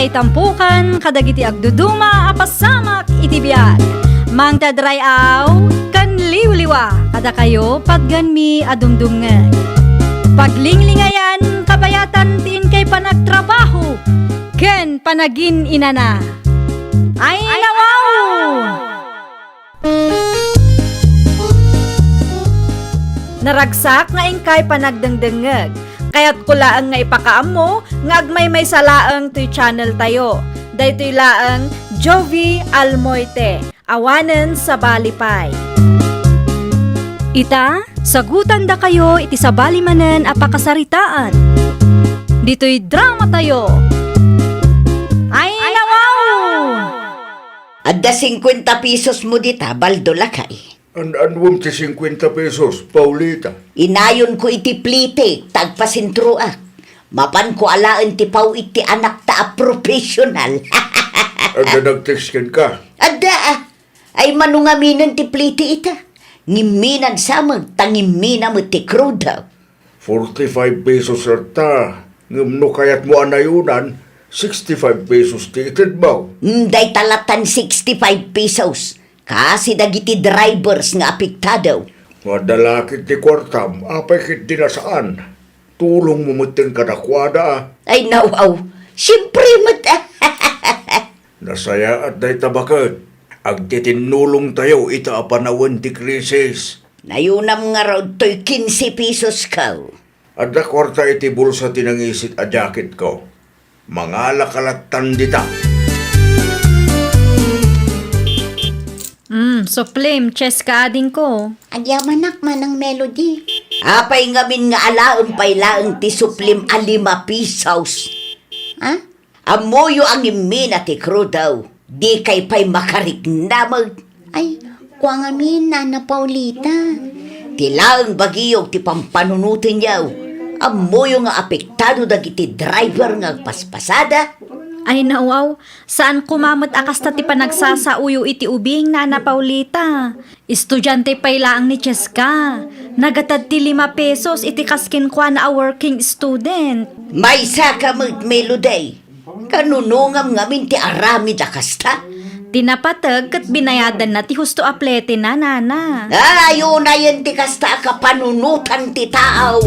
kay tampukan kadagiti agduduma apasamak iti biag. Mang tadrayaw kan liwliwa kada kayo pagganmi adumdumngeg. Paglinglingayan kabayatan tiin kay panagtrabaho ken panagin inana. Ay nawaw! Naragsak nga ingkay panagdengdengeg. Kaya't kulaang nga ipakaam mo, nga agmay salaang to'y channel tayo. Daytoy laang Jovi Almoite, awanen sa balipay. Ita, sagutan da kayo iti sa balimanen apakasaritaan. Dito'y drama tayo. Ay nawaw! Adda 50 pesos mo dita, baldo lakay. Anwam ti 50 pesos, Paulita. Inayon ko iti plite, tagpasintruak. Mapan ko alaan ti pau iti anak ta a professional. Ada nag-textin ka. Adda ay manungaminan ti plite ita. Ngiminan samag, tangimina mo ti kruda. 45 pesos rata. Ngumno kayat mo anayunan, 65 pesos ti itidbaw. Day talatan 65 pesos. Kasi dagiti drivers nga apektado. Madalakit ti kwartam, apay kit dinasaan. Tulong mo mutin kadakwada. Ay nawaw, siyempre mat. Nasaya at day tabakat. Agtitinulong tayo ita apanawan ti krisis. Nayunam nga raw to'y 15 pesos ka. Adda kwarta iti bulsa tinangisit a jacket ko. Mga lakalatan dita. So flame, chess ka ading ko. Agyamanak man ang melody. Apay ngamin nga alaon pay laang ti suplim a 5 pesos. Ha? Amoyo ang imina ti krudaw. Di kay pay makariknamag. Ay, kuwang amin, Nana Paulita. Tilaang bagiyog ti pampanunutin yaw. Amoyo nga apektado dagiti driver nga paspasada. Ay nawaw, saan kumamot akas ta ti panagsasauyo iti ubing Nana Paulita? Estudyante pay laang ni Cheska. Nagatad ti 5 pesos iti kaskin kwa na a working student. May saka melody. Kanunungam ngamin ti arami da kasta. Tinapatag kat binayadan na ti husto aplete na Nana. Ayun na yan ti kasta kapanunutan ti tao.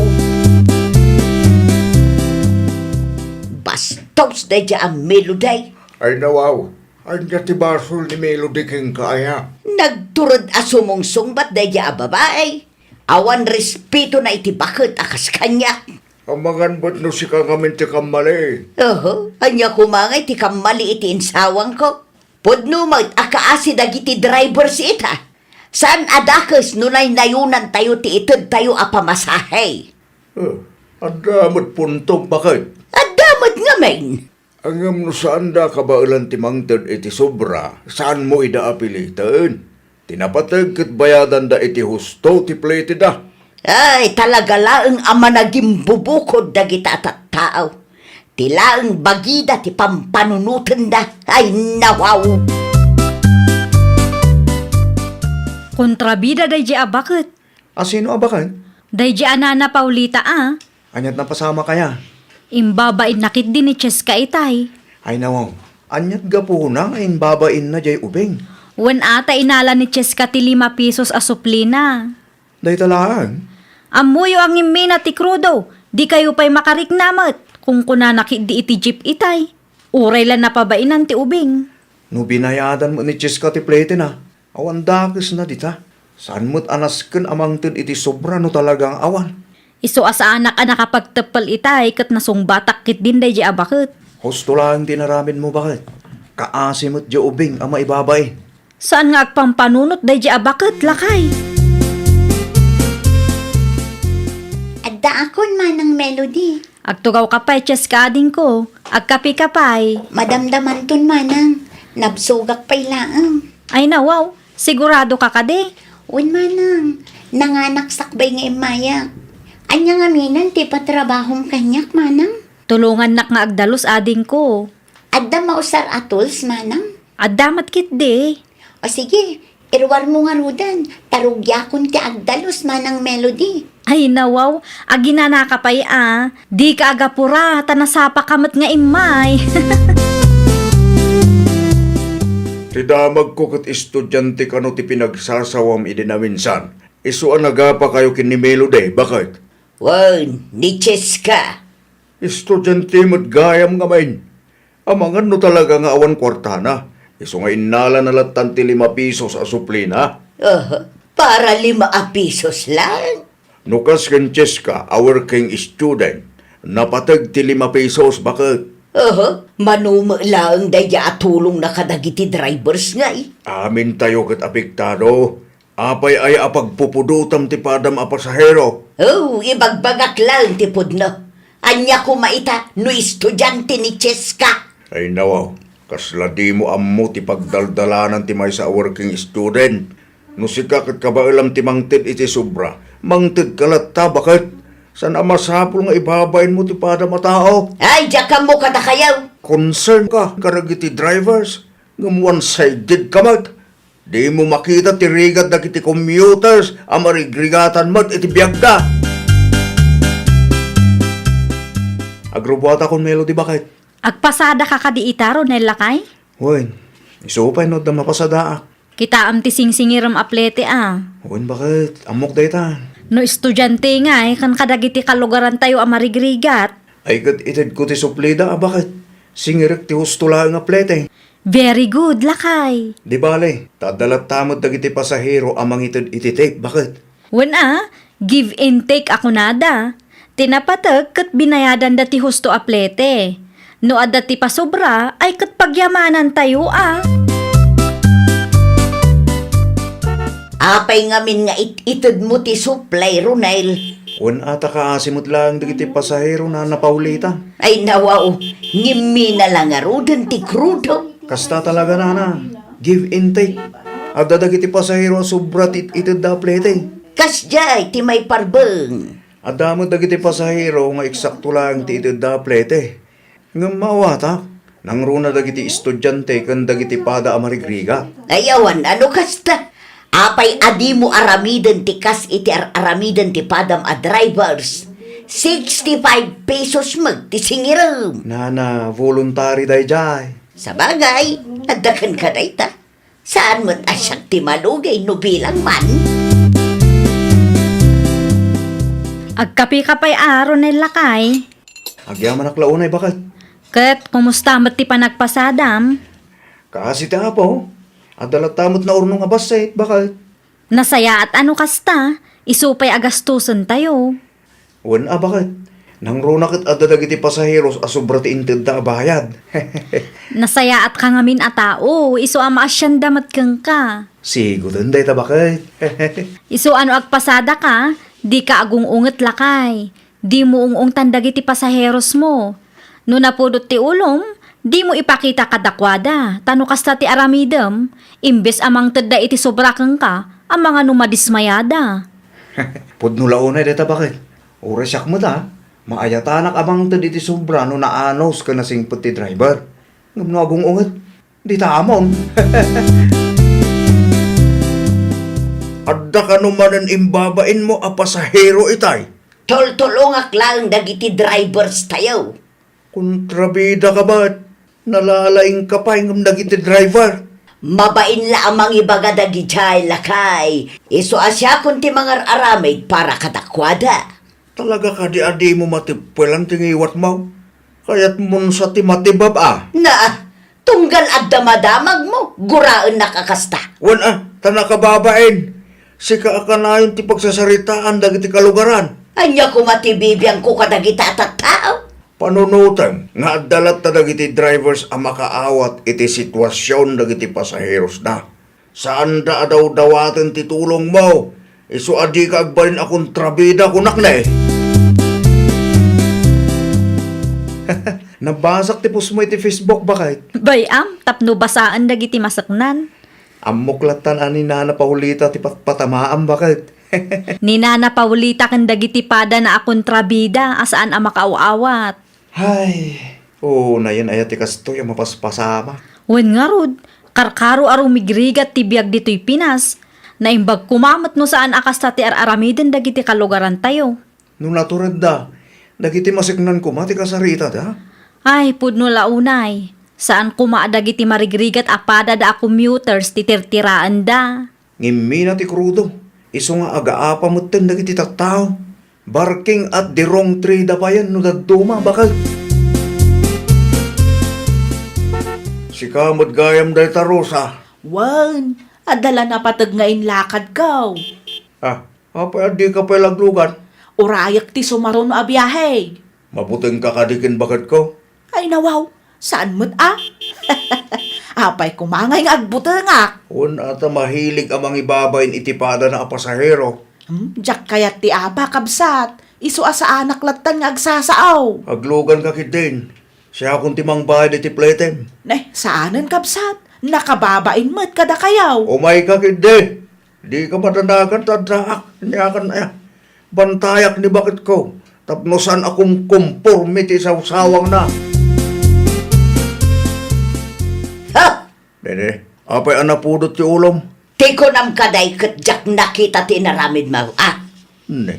Bastos da dya ang melody. Ay nawaw, anya ti basol ni Melody king kaya. Nagturod asumungsong ba't da dya a babae. Awan respeto na iti bakit akas kanya. Amangan ba't no si kangamin ti kamali? Oho, anya kumangay ti kamali iti insawang ko. Pudno mat akaasi dagiti drivers ita. Saan adakas nunay nayunan tayo ti itod tayo apamasahe. Ang damot puntong bakit? At damat nga men. Angam no saan da kabailan ti mangtod iti sobra, saan mo ida apilitan? Tinapatag kat bayadan da iti husto ti plate da. Ay, talaga laang ama naging bubukod dagita at tao. Tilaang bagida ti pampanunutan da. Ay, nawaw. Kontrabida day a bakit? Sino abakan? Day Nana Paulita Anyat na pasama kaya? Imbabain nakit din ni Cheska itay. Ay nawaw, anyat gapo na ngayon babain na jay ubeng. Wen ata inala ni Cheska ti 5 pesos a suplina. Day talaan. Amuyo ang imina ti krudo. Di kayo pa'y makariknamat kung kunanakit di iti jeep itay. Uray lang napabainan ti ubing. No binayadan mo ni Cheska ti plate na, awan dakis na dita. Saan mo't anasken amang tin iti sobra no talagang awan. Iso asa anak nakapagtepal itay kat nasong batak kit din day a bakit. Husto lang tinaramin mo bakit? Kaasi mo't jay ubeng ama ibabay. Saan nga agpampanunot day a bakit lakay? Adda akon man ang melody. Agtugaw ka pa'y Cheska ading ko. Agkapi ka pa'y. Madamdaman ton manang. Nabsugak pa'y laang. Ay nawaw, sigurado ka kade. Un manang. Nanganak sakbay nga imaya. Anya nga minan ti patrabahong kanyak manang. Tulungan nak nga agdalos ading ko. Adda mausar atols manang. Adamat kit de. O sige, irwar mo nga rudan. Tarugyakon ti agdalos manang melody. Ay nawaw, aginana ka pa'y Di ka agapura, tanasapa kamat nga imay. Ti damag ko kat estudyante kano ti pinagsasawam idi na minsan. Isuan nagapa kayo kin ni Melody, bakit? Wan, ni Cheska. Estudyante mo't gayam nga main. Amangan no talaga nga awan kwartana. Iso nga inala na latan ti 5 pisos a suplina. Para 5 pesos lang. Nukas ken Cheska, a working student. Napatag ti 5 pesos, bakit? Manuma lang daya tulong na kadagiti drivers nga eh. Amin tayo kat apektado. Apay ay apagpupudutam ti padam a pasahero. Ibagbagak lang tipod no. Anya ko maita no estudyante ni Cheska. Ay nawaw, kasla di mo ammo ti pagdaldalanan ti may sa working student. No sika kat kabailam ti mangtid iti sobra. Mangtid kalat ta, bakit? San masapul nga ibabayin mo ti padam a tao? Ay, diya mo kada kayaw. Concern ka, karagiti drivers. Ngam one-sided ka mat. Di mo makita ti rigat na kiti commuters, amarigregatan mat iti biyagda. Agrobata kon Melody, bakit? Agpasada ka kadi itaro na lakay? Wen, isupay no da mapasada. Kita am ti singsingiram aplete Wen, bakit? Amok dayta. No estudyante nga kan kadagiti kalugaran tayo amarigrigat. Ay kat itid ko ti suplida, bakit? Singirik ti husto lang nga plete. Very good, lakay. Di bale, tadalat tamod dagiti pasahero amang itid ititake, bakit? When give and take ako nada. Tinapatag kat binayadan dati husto aplete. No adda ti pasobra ay kat pagyamanan tayo Apay ngamin nga itid mo ti supply, Ronel. Wen ata ka asimot lang dagiti pasahero na napaulita. Ay nawaw, ngimi na lang arudan ti krudo. Kasta talaga nana. Give and take. Adda dagiti pasahero sobra itid da plete. Kasjay, ti may parbeng. Adda mo dagiti pasahero nga eksakto lang ti itid da plete. Ngam mawata. Nang runa dagiti estudyante kan dagiti pada amarigriga. Ayawan, ano kasta? Apay adi mo aramiden ti kas iti aramiden ti padam a drivers. 65 pesos mag ti singiram. Nana, voluntary day jay. Sa bagay, adakan ka na ita. Saan mo't asyak ti malugay no bilang man? Agkapi-kapay aron na lakay. Agyaman aklaunay, bakit? Kat, kumusta mo't ti panagpasadam? Kasi ti apo. Adalat tamot na urno nga baset, bakit? Nasaya at ano kasta? Isupay agastusan tayo. Wen bakit? Nang runa kat adda dagiti pasaheros asobra ti inted da bayad. Nasaya at kangamin a tao. Iso ama asyan damat kang ka. Sigo day ta bakit? Iso ano agpasada ka? Di ka agungunget lakay. Di mo ungong tandagiti pasaheros mo. No napudot ti ulom, di mo ipakita kadakwada. Tano kasta ti aramidem, imbes amang tedda iti sobra kang ka, ang mga numadismayada. Pudno launay deta bakit? Oras yak mo ta. Maayatanak amang ted iti sobra no naanos ka na singput ti driver. Ngam no agungunget. Di ta amon. Adda ka numanan imbabain mo a pasahero itay. Tol-tolongak lang dagiti drivers tayo. Kontrabida ka ba't? Nalalaing ka pa yung nagiti driver. Mabain la amang ibaga dagi jay lakay. Iso asya kun ti mga aramid para kadakwada. Talaga ka di adi mo matipwelan tingiwat mo. Kaya't mun sa ti matibab Na, tunggal at damadamag mo, guraan nakakasta. Wan tanakababain. Sika ka na yung ti pagsasaritaan dagiti kalugaran. Anya ko matibibiyang ko kadagita at tao. Panunutan nga dalat ta dagiti drivers ang makaawat iti sitwasyon dagiti pasaheros na. Saan da daw dawaten ti tulong mo? Isu adi ka agbalin akong trabida kunak na Nabasak ti pus mo iti Facebook bakit? Bayam, tapno basaan dagiti masaknan. Amoklatan ani nana pahulita ti patamaan bakit? Ni Nana Paulita kan dagiti pada na akong trabida asaan ang makaawawat. Hay. Na yan ayat ti kasto yung mapaspasama. Wen nga rod, karkaro aro migrigat ti biag dito'y Pinas, na imbag kumamat no saan akasta ti aramiden dagiti kalugaran tayo. Nung naturad da, dagiti masiknan ko mati kasarita da. Ay, pudno launay. Saan kumadag iti marigrigat apada da commuters titirtiraan da. Ngimmi na ti krudo. Iso nga agaapa mo ten dagiti tattao. Barking at the wrong tree da pa yan no daduma bakal. Si kamot gayam day ta, Rosa. Wan, adala na patag ngayon lakad ka. Apa di ka pa laglugan? Urayak ti sumaron a biyahe. Mabuting kakadikin bakit ko? Ay nawaw, saan mo't Apay kumangay nga agbutangak. Un ata mahilig amang ibabayin itipada na apasahero. Diyak kayat ti apa kabsat. Isu sa anak latan nga agsasaaw. Aglugan ka kidin. Siya akong timang bayad iti pletem. Saanan kabsat? Nakababain mo't kada kayaw. Umay ka kidin. Di ka matanagan tadaak. Niyakan na bantayak ni bakit ko. Tapnosan akong conformity sa usawang na. Ha? Dede, apay anapudot ti ulom? Tiko nam kaday katjak nakita tinaramid mo. Ne.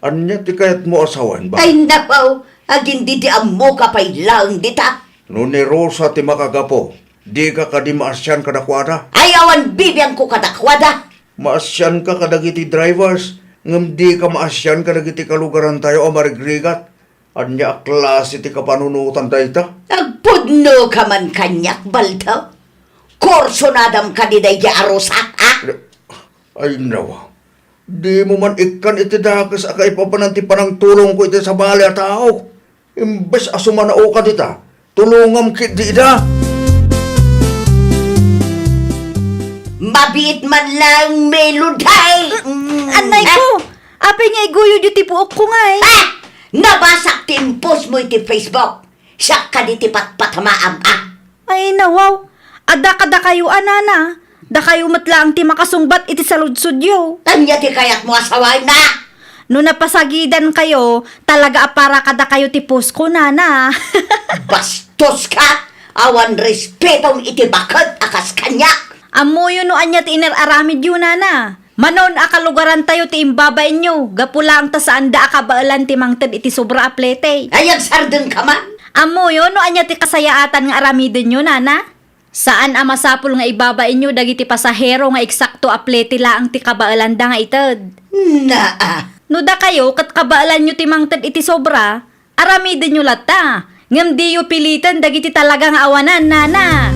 Anya ti kayat mo asawan ba? Ay napaw, agin di amo ka pa'y lang dita. No ni Rosa ti makagapo. Di ka kadi maasyan kadakwada. Ayawan bibiyang ko kadakwada. Maasyan ka kadagiti drivers. Ngam di ka maasyan kadagiti kalugaran tayo o marigrigat. Anya klase ti kapanunutan tayo ta? Nagpudno ka man kanyak, baltaw. Korso nadam ka di day arosa, ha? Ay nawa. Di mo man ikan iti dakas aka ipapananti panang tulong ko iti sa bali at tao. Imbes asumanao ka dita. Tulungam kit di da. Mabiit man lang meluday. Anay ko! Apay nga iguyo di puok ko nga eh. Ha? Nabasak tin post mo iti Facebook. Siya ka di ti patpatamaam, Ay nawaw. Ada kada kayo anana. Da kayo matlaang ti makasungbat iti saludsudyo. Anya ti kayat mo asaway na. No napasagidan kayo, talaga apara kada kayo ti post ko nana. Bastos ka. Awan respetong iti bakit akas kanya. Amoyo no anya ti inararamid yun nana. Manon akalugaran tayo ti imbabay nyo. Gapula ang tasaan da akabaalan ti mangted iti sobra aplete. Ayag sardeng ka man. Amoyo no anya ti kasayaatan nga aramidin nyo nana. Saan ang masapul nga ibabain nyo dagiti pasahero nga eksakto aplete laang ti kabaalan da nga ited. Naa. No da kayo kat kabaalan nyo ti mangted iti sobra, aramidin nyo lata. Ngam di yu pilitan dagiti talagang awanan nana.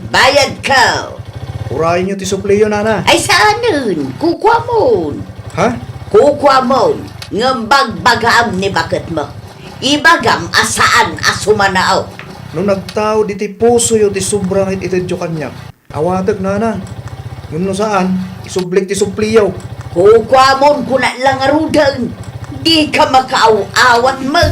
Bayad ka. Urayin nyo ti supliyo nana. Ay saan nun? Kukwa mo. Ha? Kukwa mo. Ngambag-bagam ni bakit mo. Ibagam asaan asumanaaw. Nung nagtao di ti puso yo ti sobrang itidyo kanyak. Awadag nana. Ngum no saan? Isublik ti supliyaw. Kukwa mo kuna lang arudan. Di ka makaaw-awat mo.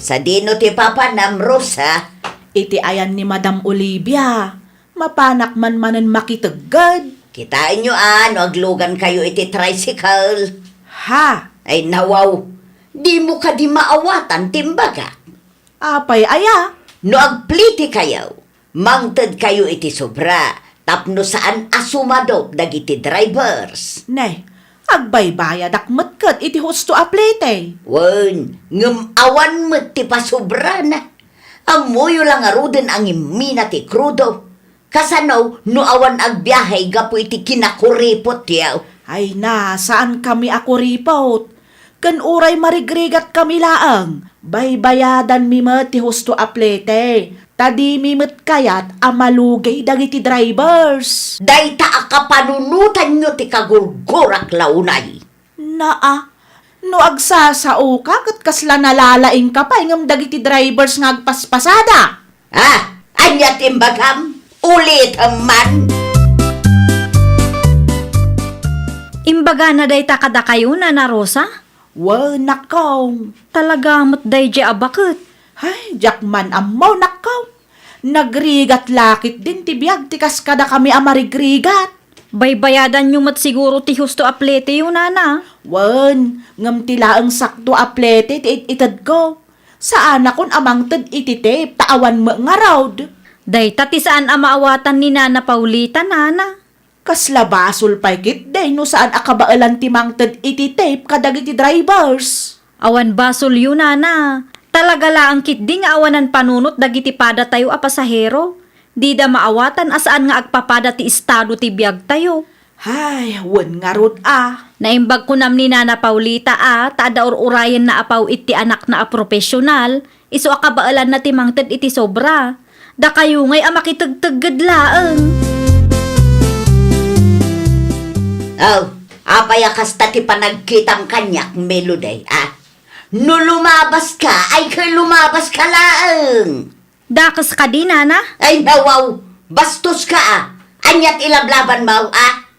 Sa dino ti Papa Nam Rosa, Iti ayan ni Madam Olivia. Mapanak man manan makitagad. kitain nyo no aglugan kayo iti tricycle. Ha? Ay nawaw, di mo ka di maawatan timbaga. Apay aya? No agpliti kayo, mangted kayo iti sobra, tapno saan asumadot dagiti drivers. Agbaybayad akmat iti husto aplete. Wen, ngem awan mo ti pasobra na. Amoyo lang aruden ang imina ti krudo. Kasanaw, no awan agbiyahe gapo iti kinakuripot yaw. Ay na, saan kami ako ripot? Kan uray marigrigat kami laang. Baybayadan mi met ti husto aplete. Tadi mi met kayat amalugay dagiti drivers. Dayta akapanunutan nyo ti kagurgurak launay. Naa, no agsasao ka kat kasla nalalaing ka pa ingam dagiti drivers nga agpaspasada. Anya timbagam, ulit man. Imbaga na day takada kayo na Rosa? Nakaw. Talaga mat day di abakit. Ay, jakman amaw nakaw. Nagrigat lakit din ti biyag ti kaskada kami amarigrigat. Baybayadan nyo mat siguro ti husto aplete yun nana. Ngam tila ang sakto aplete ti itad ko. Saan akon amang tad ititip taawan mo nga raud. Day tati saan amaawatan ni Nana Paulita nana. Kasla basol pay kit day no saan akabaalan ti mangted iti tape kadag iti drivers. Awan basol yun, nana. Talaga laang kit di nga awanan panunot dagiti pada tayo a pasahero. Di da maawatan asaan nga agpapada ti estado ti biyag tayo. Hay, wen nga rod Naimbag ko nam ni Nana Paulita tada urayan na apaw iti anak na a profesional, iso akabaalan na ti mangted iti sobra. Da kayo ngay a makitagtagad laeng. Oh, apaya kasta ti panagkitang kanyak meloday, No lumabas ka, ay kay lumabas ka laeng. Dakas ka di, Nana? Ay nawaw, bastos ka Anyat ilablaban mo,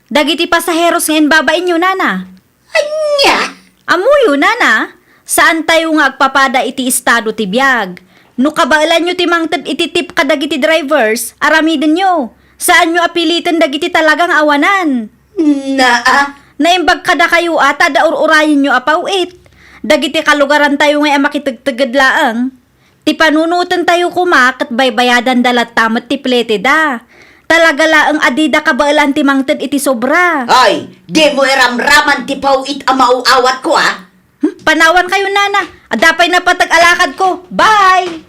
Dagiti pasaheros ngayon babain nyo, Nana. Anya? Amuyo, Nana. Saan tayo nga agpapada iti estado ti biyag? No kabailan nyo ti mangted iti tip kadagiti drivers, aramiden nyo. Saan nyo apilitan dagiti talagang awanan? Naimbag kada kayo tada urayin nyo apawit. Dagiti kalugaran tayo nga makitagtagad laang. Ti panunutan tayo kumak at baybayadan dalat tamat ti plete da. Talaga laang adida kabailan ti mangted iti sobra. Ay, di mo iramraman ti pawit amauawat ko, Panawan kayo, Nana. Adapay na patag-alakad ko. Bye!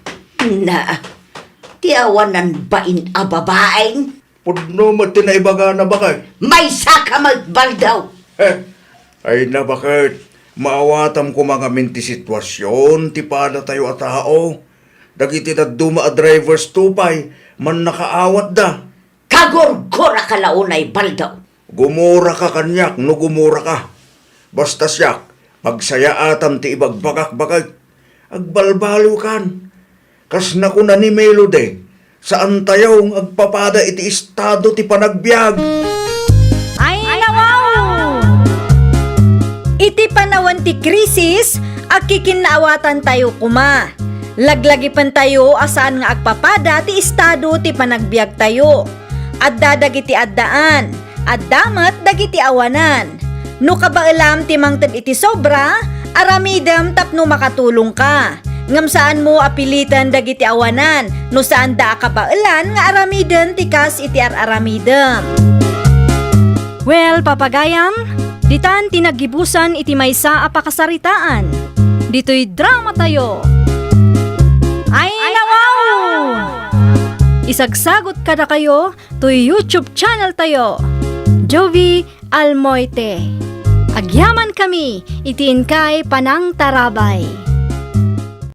Ti awanan bain a babaeng? Pudno mo tinaibaga na bakit? May saka magbaldaw. Ay na bakit? Maawatam ko mga minti sitwasyon, ti pada tayo a tao. Dagiti na duma a drivers tupay, man nakaawat da. Kagorgora ka launay baldaw. Gumura ka kanyak, no gumura ka. Basta siyak, magsaya atam ti ibagbagak-bagag. Agbalbalo kan. Kas na ko na ni Melody, saan tayo agpapada iti estado ti panagbiag. Ay, nawaw! Iti panawan ti krisis, agkikinaawatan tayo kuma. Laglagipan tayo asaan nga agpapada ti estado ti panagbiag tayo. Adda dagiti addaan, addamat dagiti awanan. No kabailam ti mangted iti sobra, aramidam tapno makatulong ka. Ngam saan mo apilitan dagiti awanan, no saan da kabailan nga aramidam tikas iti aramidam. Well, papagayam, ditan tinagibusan iti maysa a pakasaritaan. Dito'y drama tayo. Ay, nawaw! Isagsagot kada kayo to YouTube channel tayo. Jovi Almoite. Agyaman kami, itiin kay Panang Tarabay.